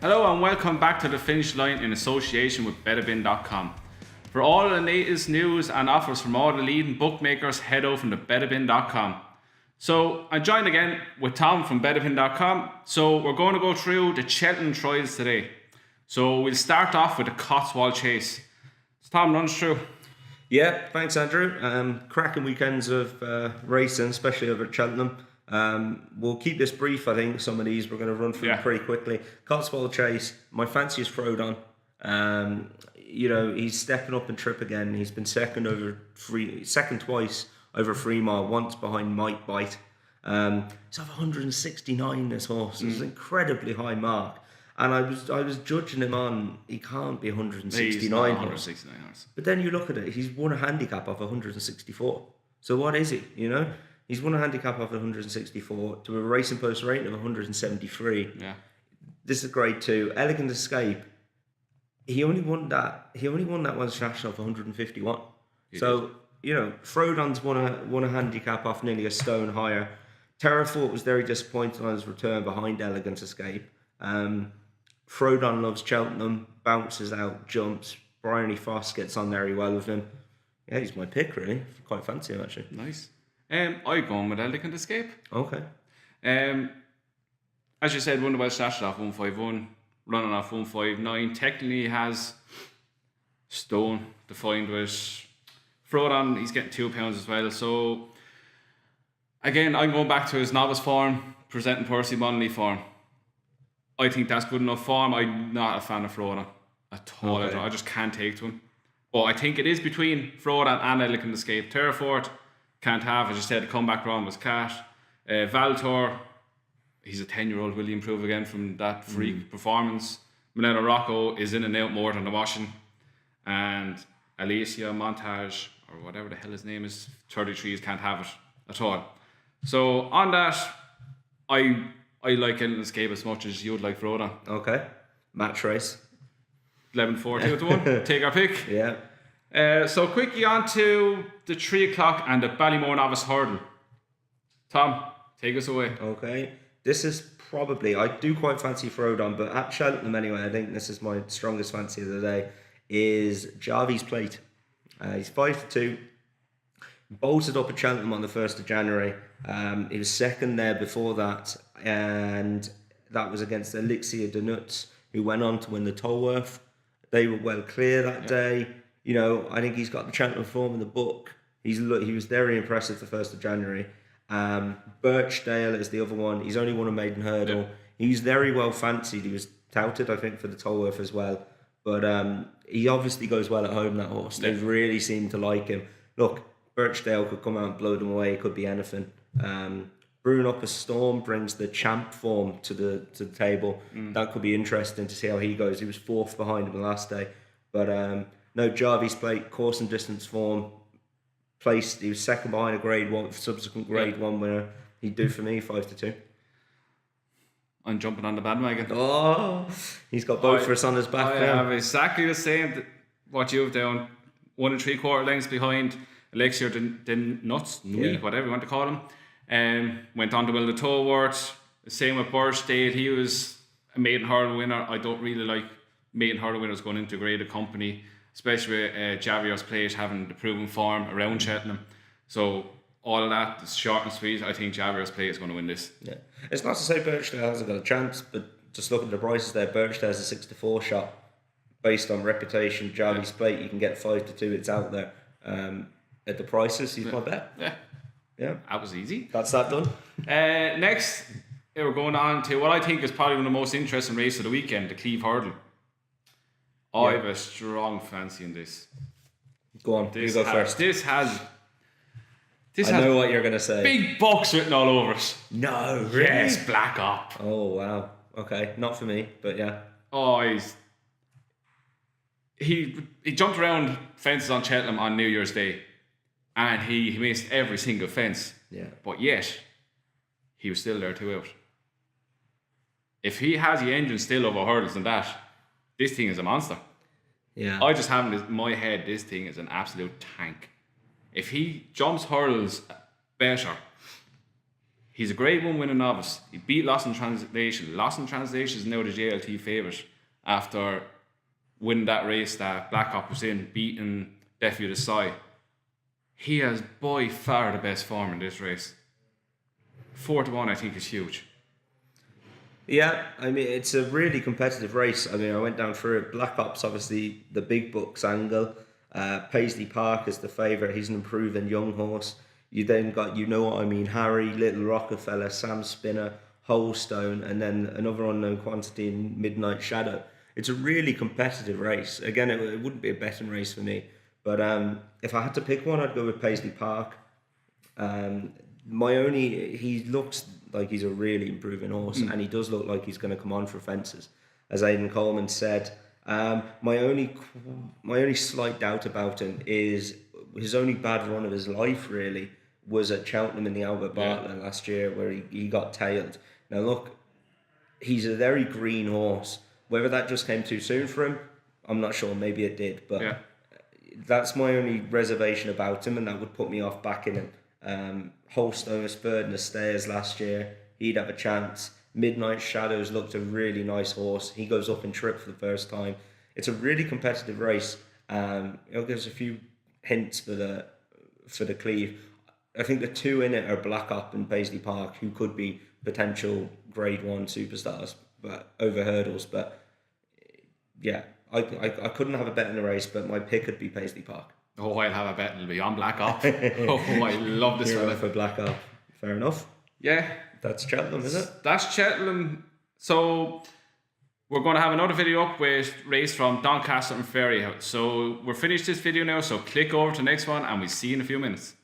Hello and welcome back to the Finish Line in association with betabin.com. For all the latest news and offers from all the leading bookmakers, head over to betabin.com. So I'm joined again with Tom from betabin.com. So we're going to go through the Cheltenham trials today. So we'll start off with the Cotswold Chase. So Tom, run us through. Yeah, thanks Andrew. Cracking weekends of racing, especially over at Cheltenham. We'll keep this brief, I think. Some of these we're going to run through pretty quickly. Cotswold Chase, my fancy is Frodon. He's stepping up in trip again. He's been second twice over 3 mile, once behind Might Bite. He's off 169 this horse. It's an incredibly high mark. And I was judging him on, he can't be 169 horse. But then you look at it, he's won a handicap off 164. So what is he, He's won a handicap off 164 to a Racing Post rating of 173. Yeah. This is grade 2. Elegant Escape. He only won that Welsh National off 151. Frodon's won a handicap off nearly a stone higher. Terrafort was very disappointed on his return behind Elegant Escape. Frodon loves Cheltenham, bounces out, jumps. Bryony Foss gets on very well with him. Yeah, he's my pick really. Quite fancy him actually. Nice. I'm going with Elegant Escape. Okay. As you said, won the Welsh National off 151, running off 159. Technically, he has stone defined with Frodon. He's getting £2 as well. So again, I'm going back to his novice form, presenting Percy Monley form. I think that's good enough form. I'm not a fan of Frodon at all. Okay. I just can't take to him. But I think it is between Frodon and Elegant Escape. Terrafort can't have, as you said, the comeback run was Cat. Valtor, he's a 10-year-old. Will he improve again from that freak performance? Milena Rocco is in and out more than the washing. And Alicia Montage, or whatever the hell his name is, 33s, can't have it at all. So on that, I like Elegant Escape as much as you'd like Frodon. Okay. Match race. 11-4, 2-1. Take our pick. Yeah. So quickly on to the 3 o'clock and the Ballymore Novice Hurdle. Tom, take us away. Okay. This is probably, I do quite fancy Frodon, but at Cheltenham anyway, I think this is my strongest fancy of the day, is Jarveys Plate. He's 5-2. Bolted up at Cheltenham on the 1st of January. He was second there before that, and that was against Elixir de Nuts, who went on to win the Tolworth. They were well clear that day. I think he's got the Cheltenham form in the book. He was very impressive the 1st of January. Birchdale is the other one. He's only won a maiden hurdle. Yeah. He's very well fancied. He was touted, I think, for the Tolworth as well. But he obviously goes well at home, that horse. They really seem to like him. Look, Birchdale could come out and blow them away. It could be anything. Brewing Up a Storm brings the champ form to the table. That could be interesting to see how he goes. He was 4th behind him the last day. But no, Jarveys Plate, course and distance form. He was second behind a grade 1, subsequent grade 1 winner. He'd do for me 5-2. I'm jumping on the bandwagon. Oh, he's got both for us on his back. I have exactly the same what you've done. 1 3/4 lengths behind Elixir the Nuts, whatever you want to call him. Went on to win the Tolworth. Same with Birchdale. He was a maiden hurdle winner. I don't really like maiden hurdle winners going into a graded company, especially with Jarveys Plate having the proven form around Cheltenham. So all of that is short and sweet. I think Jarveys Plate is going to win this. Yeah, it's not to say Birchdale hasn't got a chance, but just looking at the prices there, Birchdale has a 6-4 shot based on reputation. Jarveys Plate, you can get 5-2. It's out there at the prices. He's my bet. Yeah, that was easy. That's that done. Next, we're going on to what I think is probably one of the most interesting races of the weekend, the Cleeve Hurdle. I have a strong fancy in this. Go on, you go first. This has know what you're going to say. Big bucks written all over it. No, really? Yes, Black Op. Oh, wow. Okay, not for me, but yeah. Oh, he jumped around fences on Cheltenham on New Year's Day, and he missed every single fence. Yeah. But yet, he was still there 2 out. If he has the engine still over hurdles and that, this thing is a monster. Yeah. I just have in my head, this thing is an absolute tank. If he jumps hurdles better, He's a Grade 1 winning novice. He beat Lost in Translation. Lost in Translation is now the JLT favourite after winning that race that Blackhawk was in, beating Deafy Desai. He has by far the best form in this race. 4-1, I think, is huge. Yeah, I mean, it's a really competitive race. I mean, I went down through it. Black Ops, obviously, the big bucks angle. Paisley Park is the favourite. He's an improving young horse. You then got, you know what I mean, Harry, Little Rockefeller, Sam Spinner, Holstone, and then another unknown quantity in Midnight Shadow. It's a really competitive race. Again, it wouldn't be a betting race for me. But if I had to pick one, I'd go with Paisley Park. He looks like he's a really improving horse, and he does look like he's going to come on for fences, as Aidan Coleman said. My only slight doubt about him is his only bad run of his life really was at Cheltenham in the Albert Bartlett last year, where he got tailed. Now look, he's a very green horse. Whether that just came too soon for him, I'm not sure. Maybe it did, but that's my only reservation about him, and that would put me off backing him. Holstone was third in the Stayers last year. He'd have a chance. Midnight Shadows looked a really nice horse. He goes up in trip for the first time. It's a really competitive race. It'll give us a few hints for the Cleeve. I think the two in it are Black Op and Paisley Park, who could be potential Grade 1 superstars, but over hurdles. But yeah, I couldn't have a bet in the race, but my pick would be Paisley Park. Oh, I'll have a bet. It'll be on Black Op. Oh, I love this You're fella. for Black Op. Fair enough. Yeah. That's Cheltenham, is it? That's Cheltenham. So we're going to have another video up with race from Doncaster and Ferryhouse. So we're finished this video now, so click over to the next one and we'll see you in a few minutes.